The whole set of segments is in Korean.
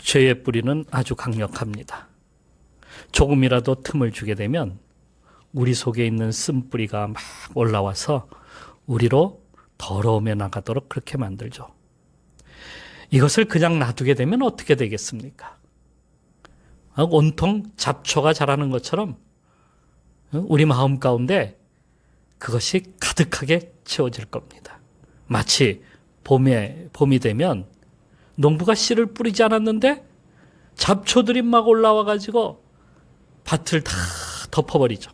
죄의 뿌리는 아주 강력합니다. 조금이라도 틈을 주게 되면 우리 속에 있는 쓴뿌리가 막 올라와서 우리로 더러움에 나가도록 그렇게 만들죠. 이것을 그냥 놔두게 되면 어떻게 되겠습니까? 온통 잡초가 자라는 것처럼 우리 마음 가운데 그것이 가득하게 채워질 겁니다. 마치 봄이 되면 농부가 씨를 뿌리지 않았는데 잡초들이 막 올라와가지고 밭을 다 덮어버리죠.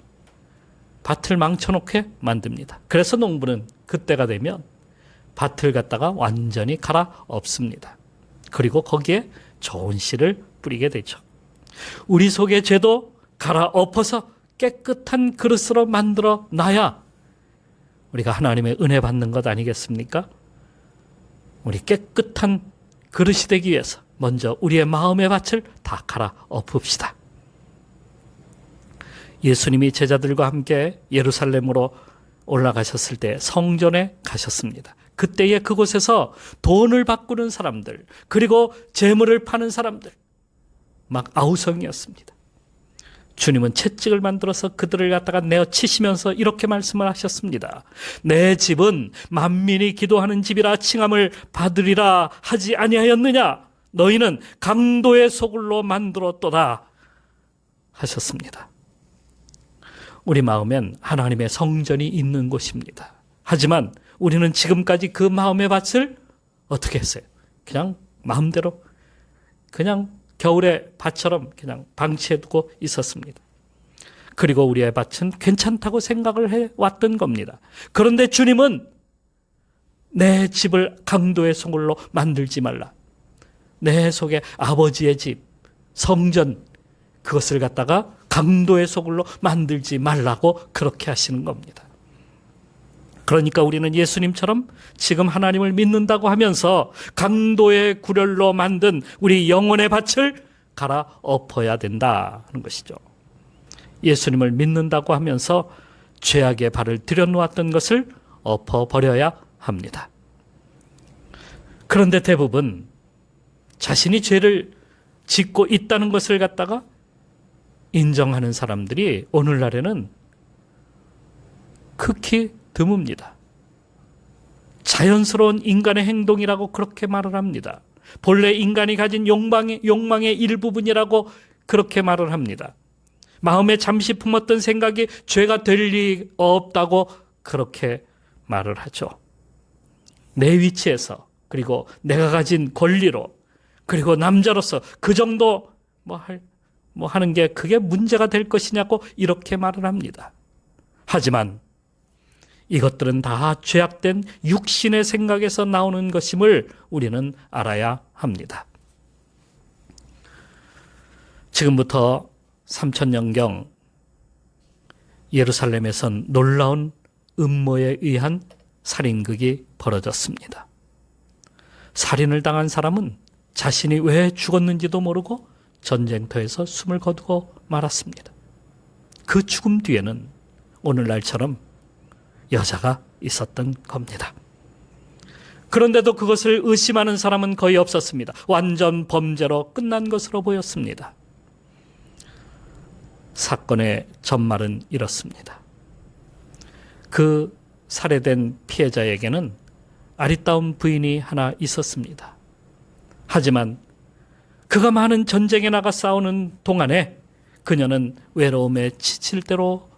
밭을 망쳐놓게 만듭니다. 그래서 농부는 그때가 되면 밭을 갖다가 완전히 갈아엎습니다. 그리고 거기에 좋은 씨를 뿌리게 되죠. 우리 속의 죄도 갈아엎어서 깨끗한 그릇으로 만들어 놔야 우리가 하나님의 은혜 받는 것 아니겠습니까? 우리 깨끗한 그릇이 되기 위해서 먼저 우리의 마음의 밭을 다 갈아엎읍시다. 예수님이 제자들과 함께 예루살렘으로 올라가셨을 때 성전에 가셨습니다. 그때에 그곳에서 돈을 바꾸는 사람들, 그리고 재물을 파는 사람들, 막 아우성이었습니다. 주님은 채찍을 만들어서 그들을 갖다가 내어 치시면서 이렇게 말씀을 하셨습니다. 내 집은 만민이 기도하는 집이라 칭함을 받으리라 하지 아니하였느냐? 너희는 강도의 소굴로 만들었도다 하셨습니다. 우리 마음엔 하나님의 성전이 있는 곳입니다. 하지만 우리는 지금까지 그 마음의 밭을 어떻게 했어요? 그냥 마음대로 그냥 겨울의 밭처럼 그냥 방치해두고 있었습니다. 그리고 우리의 밭은 괜찮다고 생각을 해왔던 겁니다. 그런데 주님은 내 집을 강도의 소굴로 만들지 말라. 내 속에 아버지의 집, 성전, 그것을 갖다가 강도의 소굴로 만들지 말라고 그렇게 하시는 겁니다. 그러니까 우리는 예수님처럼 지금 하나님을 믿는다고 하면서 강도의 구렬로 만든 우리 영혼의 밭을 갈아엎어야 된다는 것이죠. 예수님을 믿는다고 하면서 죄악의 발을 들여놓았던 것을 엎어버려야 합니다. 그런데 대부분 자신이 죄를 짓고 있다는 것을 갖다가 인정하는 사람들이 오늘날에는 극히 드뭅니다. 자연스러운 인간의 행동이라고 그렇게 말을 합니다. 본래 인간이 가진 욕망의 일부분이라고 그렇게 말을 합니다. 마음에 잠시 품었던 생각이 죄가 될 리 없다고 그렇게 말을 하죠. 내 위치에서, 그리고 내가 가진 권리로, 그리고 남자로서 그 정도 하는 게 그게 문제가 될 것이냐고 이렇게 말을 합니다. 하지만 이것들은 다 죄악된 육신의 생각에서 나오는 것임을 우리는 알아야 합니다. 지금부터 3000년경 예루살렘에선 놀라운 음모에 의한 살인극이 벌어졌습니다. 살인을 당한 사람은 자신이 왜 죽었는지도 모르고 전쟁터에서 숨을 거두고 말았습니다. 그 죽음 뒤에는 오늘날처럼 여자가 있었던 겁니다. 그런데도 그것을 의심하는 사람은 거의 없었습니다. 완전 범죄로 끝난 것으로 보였습니다. 사건의 전말은 이렇습니다. 그 살해된 피해자에게는 아리따운 부인이 하나 있었습니다. 하지만 그가 많은 전쟁에 나가 싸우는 동안에 그녀는 외로움에 지칠 대로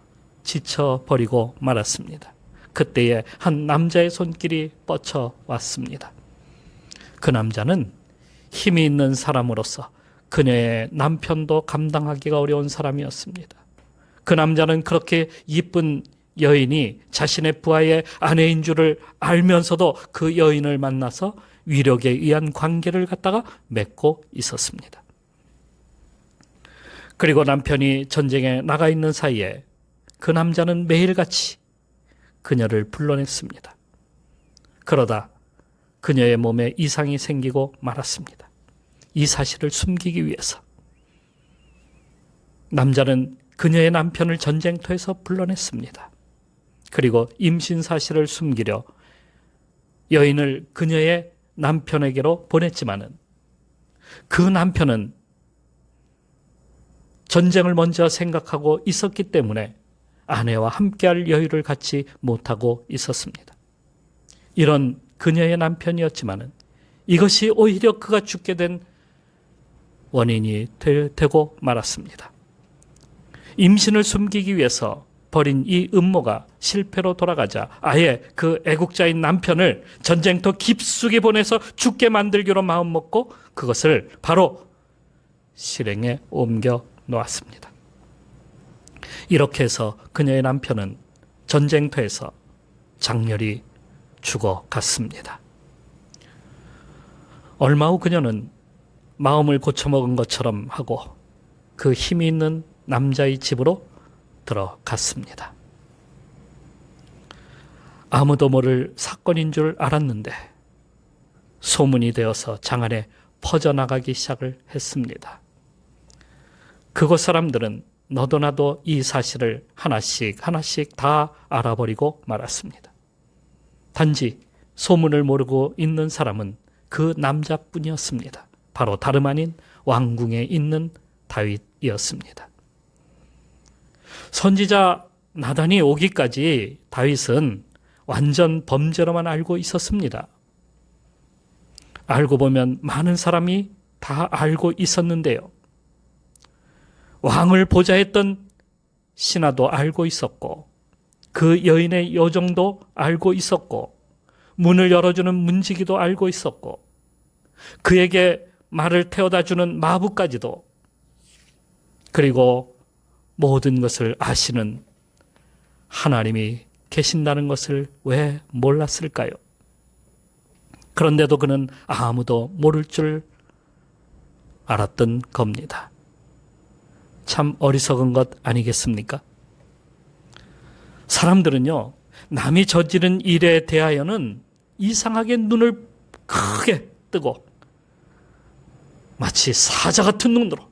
지쳐버리고 말았습니다. 그때에 한 남자의 손길이 뻗쳐왔습니다. 그 남자는 힘이 있는 사람으로서 그녀의 남편도 감당하기가 어려운 사람이었습니다. 그 남자는 그렇게 이쁜 여인이 자신의 부하의 아내인 줄을 알면서도 그 여인을 만나서 위력에 의한 관계를 갖다가 맺고 있었습니다. 그리고 남편이 전쟁에 나가 있는 사이에 그 남자는 매일같이 그녀를 불러냈습니다. 그러다 그녀의 몸에 이상이 생기고 말았습니다. 이 사실을 숨기기 위해서 남자는 그녀의 남편을 전쟁터에서 불러냈습니다. 그리고 임신 사실을 숨기려 여인을 그녀의 남편에게로 보냈지만은 그 남편은 전쟁을 먼저 생각하고 있었기 때문에 아내와 함께할 여유를 갖지 못하고 있었습니다. 이런 그녀의 남편이었지만은 이것이 오히려 그가 죽게 된 원인이 되고 말았습니다. 임신을 숨기기 위해서 벌인 이 음모가 실패로 돌아가자 아예 그 애국자인 남편을 전쟁터 깊숙이 보내서 죽게 만들기로 마음먹고 그것을 바로 실행에 옮겨 놓았습니다. 이렇게 해서 그녀의 남편은 전쟁터에서 장렬히 죽어갔습니다. 얼마 후 그녀는 마음을 고쳐먹은 것처럼 하고 그 힘이 있는 남자의 집으로 들어갔습니다. 아무도 모를 사건인 줄 알았는데 소문이 되어서 장안에 퍼져나가기 시작을 했습니다. 그곳 사람들은 너도 나도 이 사실을 하나씩 다 알아버리고 말았습니다. 단지 소문을 모르고 있는 사람은 그 남자뿐이었습니다. 바로 다름 아닌 왕궁에 있는 다윗이었습니다. 선지자 나단이 오기까지 다윗은 완전 범죄로만 알고 있었습니다. 알고 보면 많은 사람이 다 알고 있었는데요. 왕을 보좌했던 신하도 알고 있었고 그 여인의 요정도 알고 있었고 문을 열어주는 문지기도 알고 있었고 그에게 말을 태워다주는 마부까지도 그리고 모든 것을 아시는 하나님이 계신다는 것을 왜 몰랐을까요? 그런데도 그는 아무도 모를 줄 알았던 겁니다. 참 어리석은 것 아니겠습니까? 사람들은요, 남이 저지른 일에 대하여는 이상하게 눈을 크게 뜨고 마치 사자 같은 눈으로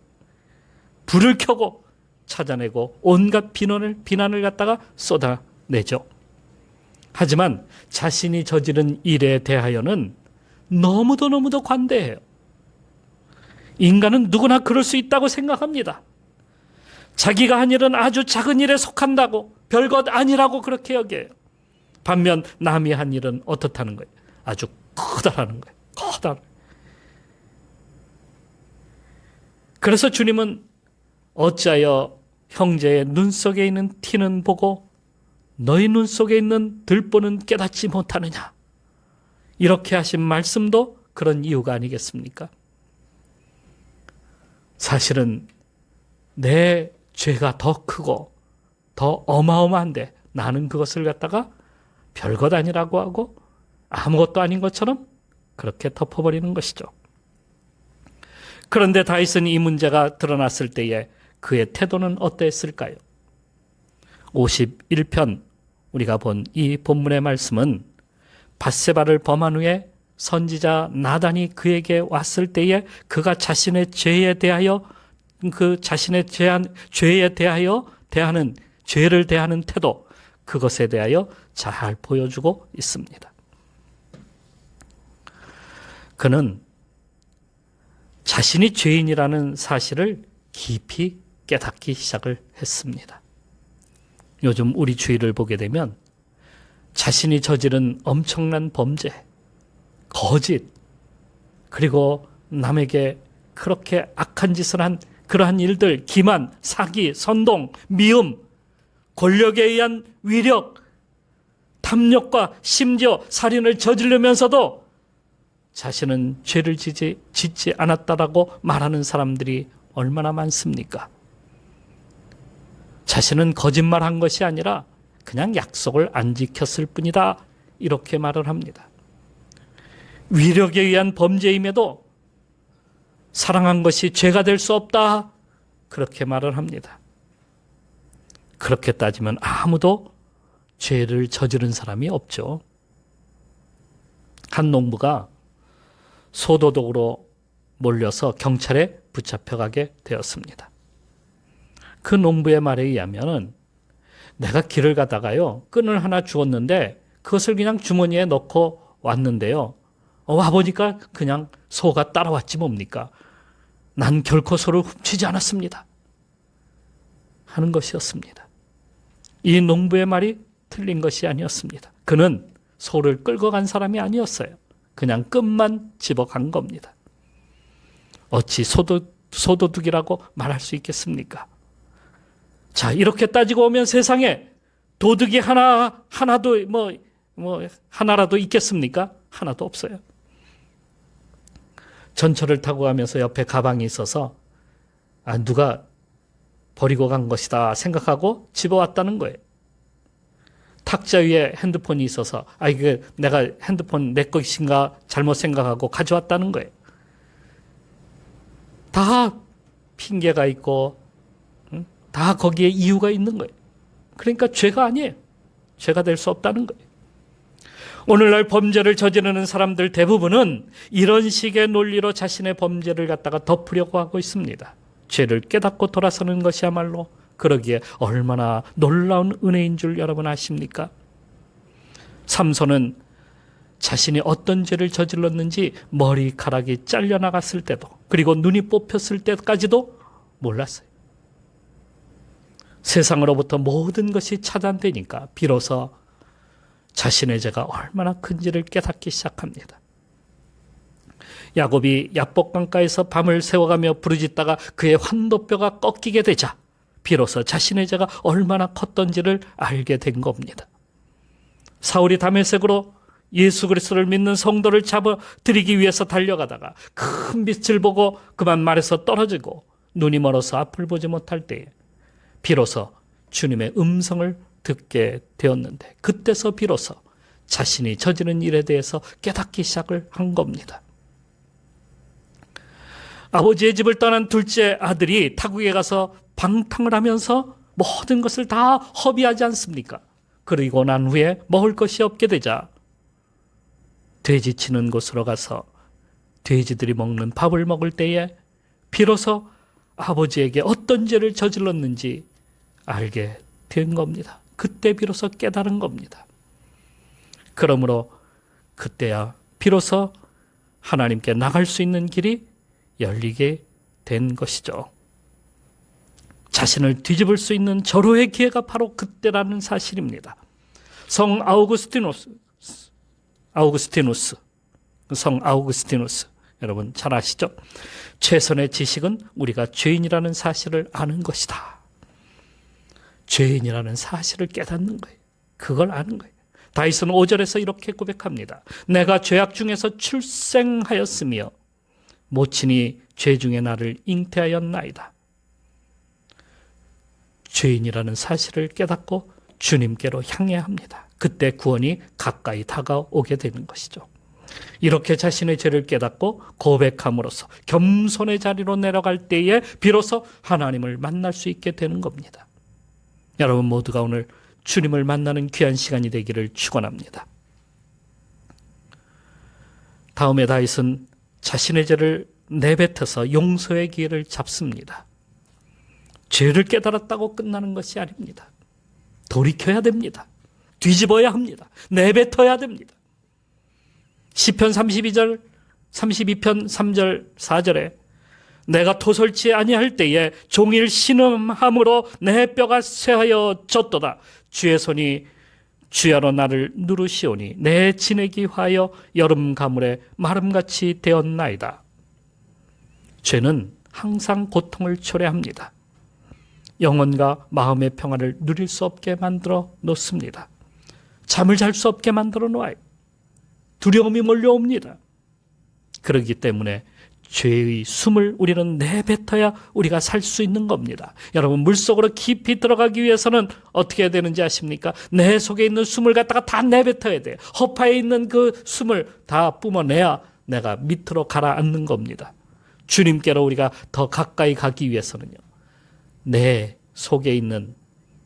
불을 켜고 찾아내고 온갖 비난을 갖다가 쏟아내죠. 하지만 자신이 저지른 일에 대하여는 너무도 관대해요. 인간은 누구나 그럴 수 있다고 생각합니다. 자기가 한 일은 아주 작은 일에 속한다고 별것 아니라고 그렇게 여겨요. 반면 남이 한 일은 어떻다는 거예요? 아주 커다라는 거예요. 커다란. 그래서 주님은 어찌하여 형제의 눈 속에 있는 티는 보고 너희 눈 속에 있는 들보는 깨닫지 못하느냐. 이렇게 하신 말씀도 그런 이유가 아니겠습니까? 사실은 내 죄가 더 크고 더 어마어마한데 나는 그것을 갖다가 별것 아니라고 하고 아무것도 아닌 것처럼 그렇게 덮어버리는 것이죠. 그런데 다윗은 이 문제가 드러났을 때에 그의 태도는 어땠을까요? 51편 우리가 본 이 본문의 말씀은 밧세바를 범한 후에 선지자 나단이 그에게 왔을 때에 그가 자신의 죄에 대하여 그 자신의 죄에 대하여 죄를 대하는 태도, 그것에 대하여 잘 보여주고 있습니다. 그는 자신이 죄인이라는 사실을 깊이 깨닫기 시작을 했습니다. 요즘 우리 주위를 보게 되면 자신이 저지른 엄청난 범죄, 거짓, 그리고 남에게 그렇게 악한 짓을 한 그러한 일들, 기만, 사기, 선동, 미움, 권력에 의한 위력, 탐욕과 심지어 살인을 저지르면서도 자신은 죄를 짓지 않았다라고 말하는 사람들이 얼마나 많습니까? 자신은 거짓말한 것이 아니라 그냥 약속을 안 지켰을 뿐이다. 이렇게 말을 합니다. 위력에 의한 범죄임에도 사랑한 것이 죄가 될 수 없다. 그렇게 말을 합니다. 그렇게 따지면 아무도 죄를 저지른 사람이 없죠. 한 농부가 소도둑으로 몰려서 경찰에 붙잡혀가게 되었습니다. 그 농부의 말에 의하면 내가 길을 가다가요 끈을 하나 주웠는데 그것을 그냥 주머니에 넣고 왔는데요 와보니까 그냥 소가 따라왔지 뭡니까? 난 결코 소를 훔치지 않았습니다 하는 것이었습니다. 이 농부의 말이 틀린 것이 아니었습니다. 그는 소를 끌고 간 사람이 아니었어요. 그냥 끈만 집어간 겁니다. 어찌 소도둑이라고 말할 수 있겠습니까? 자, 이렇게 따지고 오면 세상에 도둑이 하나도 하나라도 있겠습니까? 하나도 없어요. 전철을 타고 가면서 옆에 가방이 있어서 누가 버리고 간 것이다 생각하고 집어왔다는 거예요. 탁자 위에 핸드폰이 있어서 이게 내가 핸드폰 내 것인가 잘못 생각하고 가져왔다는 거예요. 다 핑계가 있고 다 거기에 이유가 있는 거예요. 그러니까 죄가 아니에요. 죄가 될 수 없다는 거예요. 오늘날 범죄를 저지르는 사람들 대부분은 이런 식의 논리로 자신의 범죄를 갖다가 덮으려고 하고 있습니다. 죄를 깨닫고 돌아서는 것이야말로 그러기에 얼마나 놀라운 은혜인 줄 여러분 아십니까? 삼손은 자신이 어떤 죄를 저질렀는지 머리카락이 잘려나갔을 때도 그리고 눈이 뽑혔을 때까지도 몰랐어요. 세상으로부터 모든 것이 차단되니까 비로소 자신의 죄가 얼마나 큰지를 깨닫기 시작합니다. 야곱이 야복강가에서 밤을 새워가며 부르짖다가 그의 환도뼈가 꺾이게 되자 비로소 자신의 죄가 얼마나 컸던지를 알게 된 겁니다. 사울이 다메섹으로 예수 그리스도를 믿는 성도를 잡아들이기 위해서 달려가다가 큰 빛을 보고 그만 말에서 떨어지고 눈이 멀어서 앞을 보지 못할 때에 비로소 주님의 음성을 듣게 되었는데 그때서 비로소 자신이 저지른 일에 대해서 깨닫기 시작을 한 겁니다. 아버지의 집을 떠난 둘째 아들이 타국에 가서 방탕을 하면서 모든 것을 다 허비하지 않습니까? 그리고 난 후에 먹을 것이 없게 되자 돼지 치는 곳으로 가서 돼지들이 먹는 밥을 먹을 때에 비로소 아버지에게 어떤 죄를 저질렀는지 알게 된 겁니다. 그때 비로소 깨달은 겁니다. 그러므로 그때야 비로소 하나님께 나갈 수 있는 길이 열리게 된 것이죠. 자신을 뒤집을 수 있는 절호의 기회가 바로 그때라는 사실입니다. 성 아우구스티누스, 여러분 잘 아시죠? 최선의 지식은 우리가 죄인이라는 사실을 아는 것이다. 죄인이라는 사실을 깨닫는 거예요. 그걸 아는 거예요. 다윗은 5절에서 이렇게 고백합니다. 내가 죄악 중에서 출생하였으며 모친이 죄 중에 나를 잉태하였나이다. 죄인이라는 사실을 깨닫고 주님께로 향해야 합니다. 그때 구원이 가까이 다가오게 되는 것이죠. 이렇게 자신의 죄를 깨닫고 고백함으로써 겸손의 자리로 내려갈 때에 비로소 하나님을 만날 수 있게 되는 겁니다. 여러분 모두가 오늘 주님을 만나는 귀한 시간이 되기를 축원합니다. 다음에 다윗은 자신의 죄를 내뱉어서 용서의 기회를 잡습니다. 죄를 깨달았다고 끝나는 것이 아닙니다. 돌이켜야 됩니다. 뒤집어야 합니다. 내뱉어야 됩니다. 시편 32편 3절 4절에 내가 토설치 아니할 때에 종일 신음함으로 내 뼈가 쇠하여 졌도다. 주의 손이 주야로 나를 누르시오니 내 지내기 하여 여름 가물에 마름같이 되었나이다. 죄는 항상 고통을 초래합니다. 영혼과 마음의 평화를 누릴 수 없게 만들어 놓습니다. 잠을 잘 수 없게 만들어 놓아요. 두려움이 몰려옵니다. 그렇기 때문에 죄의 숨을 우리는 내뱉어야 우리가 살 수 있는 겁니다. 여러분 물속으로 깊이 들어가기 위해서는 어떻게 해야 되는지 아십니까? 내 속에 있는 숨을 갖다가 다 내뱉어야 돼요. 허파에 있는 그 숨을 다 뿜어내야 내가 밑으로 가라앉는 겁니다. 주님께로 우리가 더 가까이 가기 위해서는요. 내 속에 있는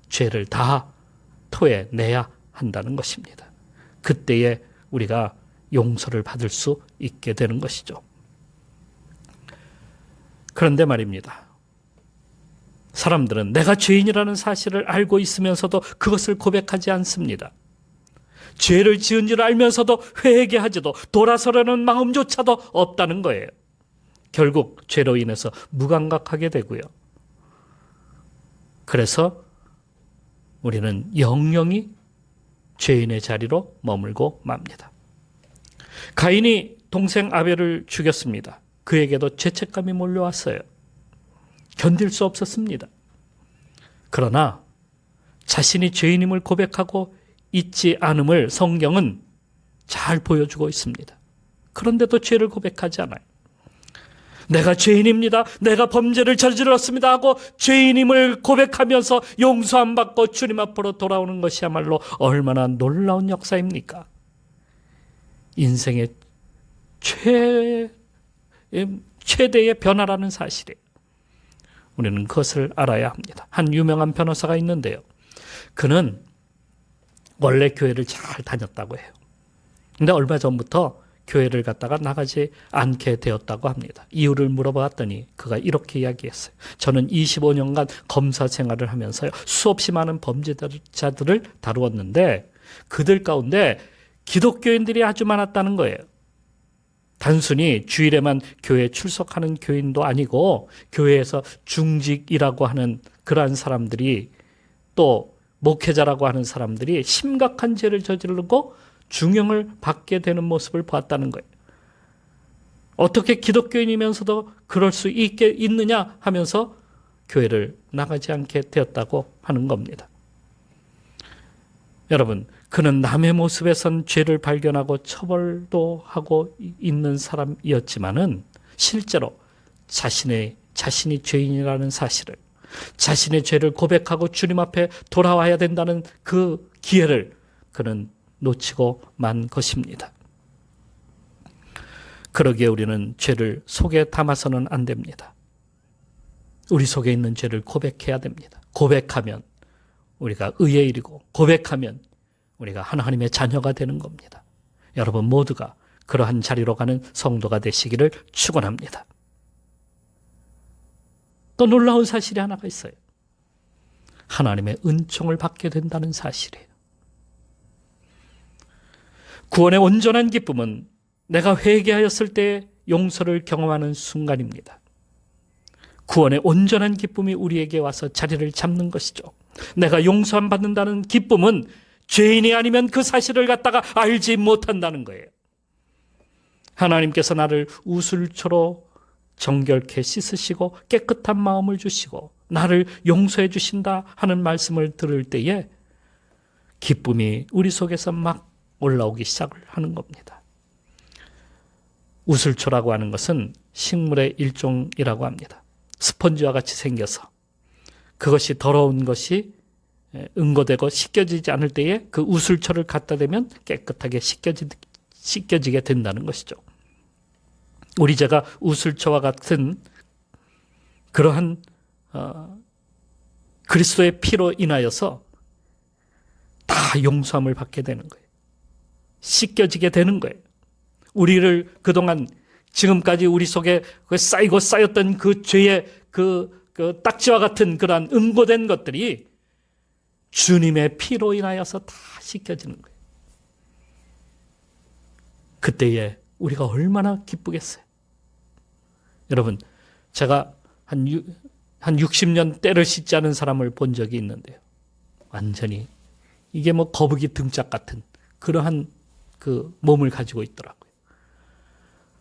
죄를 다 토해내야 한다는 것입니다. 그때에 우리가 용서를 받을 수 있게 되는 것이죠. 그런데 말입니다. 사람들은 내가 죄인이라는 사실을 알고 있으면서도 그것을 고백하지 않습니다. 죄를 지은 줄 알면서도 회개하지도 돌아서려는 마음조차도 없다는 거예요. 결국 죄로 인해서 무감각하게 되고요. 그래서 우리는 영영이 죄인의 자리로 머물고 맙니다. 가인이 동생 아벨을 죽였습니다. 그에게도 죄책감이 몰려왔어요. 견딜 수 없었습니다. 그러나 자신이 죄인임을 고백하고 있지 않음을 성경은 잘 보여주고 있습니다. 그런데도 죄를 고백하지 않아요. 내가 죄인입니다. 내가 범죄를 저질렀습니다 하고 죄인임을 고백하면서 용서함 받고 주님 앞으로 돌아오는 것이야말로 얼마나 놀라운 역사입니까? 인생의 최대의 변화라는 사실이에요. 우리는 그것을 알아야 합니다. 한 유명한 변호사가 있는데요. 그는 원래 교회를 잘 다녔다고 해요. 근데 얼마 전부터 교회를 갔다가 나가지 않게 되었다고 합니다. 이유를 물어봤더니 그가 이렇게 이야기했어요. 저는 25년간 검사 생활을 하면서요, 수없이 많은 범죄자들을 다루었는데 그들 가운데 기독교인들이 아주 많았다는 거예요. 단순히 주일에만 교회에 출석하는 교인도 아니고 교회에서 중직이라고 하는 그러한 사람들이, 또 목회자라고 하는 사람들이 심각한 죄를 저지르고 중형을 받게 되는 모습을 보았다는 거예요. 어떻게 기독교인이면서도 그럴 수 있느냐 하면서 교회를 나가지 않게 되었다고 하는 겁니다. 여러분, 그는 남의 모습에선 죄를 발견하고 처벌도 하고 있는 사람이었지만은 실제로 자신이 죄인이라는 사실을, 자신의 죄를 고백하고 주님 앞에 돌아와야 된다는 그 기회를 그는 놓치고 만 것입니다. 그러기에 우리는 죄를 속에 담아서는 안 됩니다. 우리 속에 있는 죄를 고백해야 됩니다. 고백하면 우리가 의의 일이고, 고백하면 우리가 하나님의 자녀가 되는 겁니다. 여러분 모두가 그러한 자리로 가는 성도가 되시기를 축원합니다. 또 놀라운 사실이 하나가 있어요. 하나님의 은총을 받게 된다는 사실이에요. 구원의 온전한 기쁨은 내가 회개하였을 때 용서를 경험하는 순간입니다. 구원의 온전한 기쁨이 우리에게 와서 자리를 잡는 것이죠. 내가 용서함 받는다는 기쁨은 죄인이 아니면 그 사실을 갖다가 알지 못한다는 거예요. 하나님께서 나를 우슬초로 정결케 씻으시고 깨끗한 마음을 주시고 나를 용서해 주신다 하는 말씀을 들을 때에 기쁨이 우리 속에서 막 올라오기 시작을 하는 겁니다. 우슬초라고 하는 것은 식물의 일종이라고 합니다. 스펀지와 같이 생겨서 그것이 더러운 것이 응고되고 씻겨지지 않을 때에 그 우슬초를 갖다 대면 깨끗하게 씻겨지게 된다는 것이죠. 우리 죄가 우슬초와 같은 그러한 그리스도의 피로 인하여서 다 용서함을 받게 되는 거예요. 씻겨지게 되는 거예요. 우리를 그동안 지금까지 우리 속에 쌓이고 쌓였던 그 죄의 그 딱지와 같은 그러한 응고된 것들이 주님의 피로 인하여서 다 씻겨지는 거예요. 그때에 우리가 얼마나 기쁘겠어요. 여러분, 제가 한 60년 때를 씻지 않은 사람을 본 적이 있는데요. 완전히 이게 뭐 거북이 등짝 같은 그러한 그 몸을 가지고 있더라고요.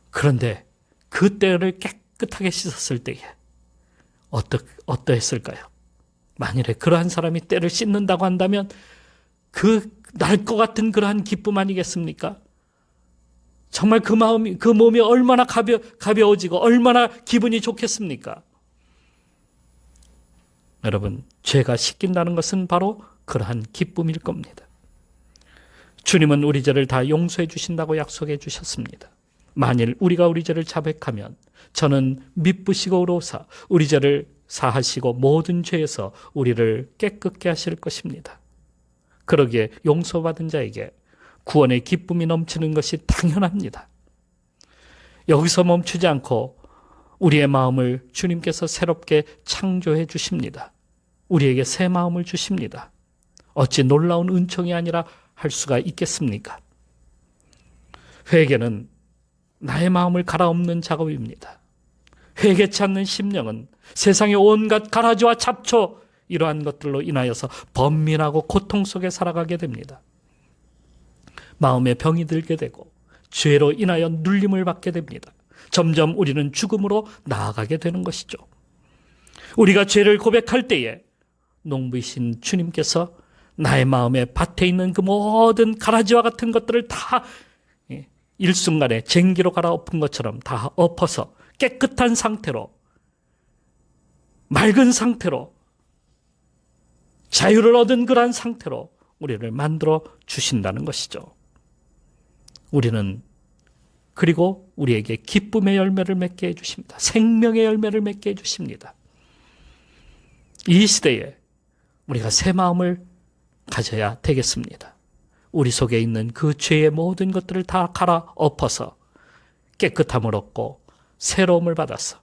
그런데 그 때를 깨끗하게 씻었을 때에 어떠했을까요? 만일에 그러한 사람이 때를 씻는다고 한다면 그 날 것 같은 그러한 기쁨 아니겠습니까? 정말 그 몸이 얼마나 가벼워지고 얼마나 기분이 좋겠습니까? 여러분, 죄가 씻긴다는 것은 바로 그러한 기쁨일 겁니다. 주님은 우리 죄를 다 용서해 주신다고 약속해 주셨습니다. 만일 우리가 우리 죄를 자백하면 저는 미쁘시고 의로우사 우리 죄를 사하시고 모든 죄에서 우리를 깨끗게 하실 것입니다. 그러기에 용서받은 자에게 구원의 기쁨이 넘치는 것이 당연합니다. 여기서 멈추지 않고 우리의 마음을 주님께서 새롭게 창조해 주십니다. 우리에게 새 마음을 주십니다. 어찌 놀라운 은총이 아니라 할 수가 있겠습니까? 회개는 나의 마음을 갈아엎는 작업입니다. 회개치 않는 심령은 세상의 온갖 가라지와 잡초, 이러한 것들로 인하여서 번민하고 고통 속에 살아가게 됩니다. 마음에 병이 들게 되고 죄로 인하여 눌림을 받게 됩니다. 점점 우리는 죽음으로 나아가게 되는 것이죠. 우리가 죄를 고백할 때에 농부이신 주님께서 나의 마음에 밭에 있는 그 모든 가라지와 같은 것들을 다 일순간에 쟁기로 갈아엎은 것처럼 다 엎어서 깨끗한 상태로, 맑은 상태로, 자유를 얻은 그러한 상태로 우리를 만들어 주신다는 것이죠. 우리는 그리고 우리에게 기쁨의 열매를 맺게 해주십니다. 생명의 열매를 맺게 해주십니다. 이 시대에 우리가 새 마음을 가져야 되겠습니다. 우리 속에 있는 그 죄의 모든 것들을 다 갈아엎어서 깨끗함을 얻고 새로움을 받아서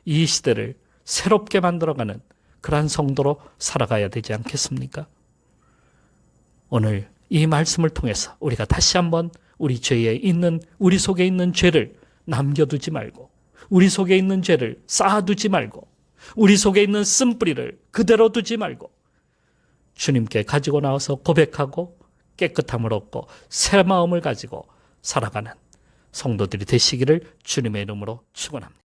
이 시대를 새롭게 만들어가는 그러한 성도로 살아가야 되지 않겠습니까? 오늘 이 말씀을 통해서 우리가 다시 한번 우리 죄에 있는, 우리 속에 있는 죄를 남겨두지 말고, 우리 속에 있는 죄를 쌓아두지 말고, 우리 속에 있는 쓴뿌리를 그대로 두지 말고 주님께 가지고 나와서 고백하고 깨끗함을 얻고 새 마음을 가지고 살아가는 성도들이 되시기를 주님의 이름으로 축원합니다.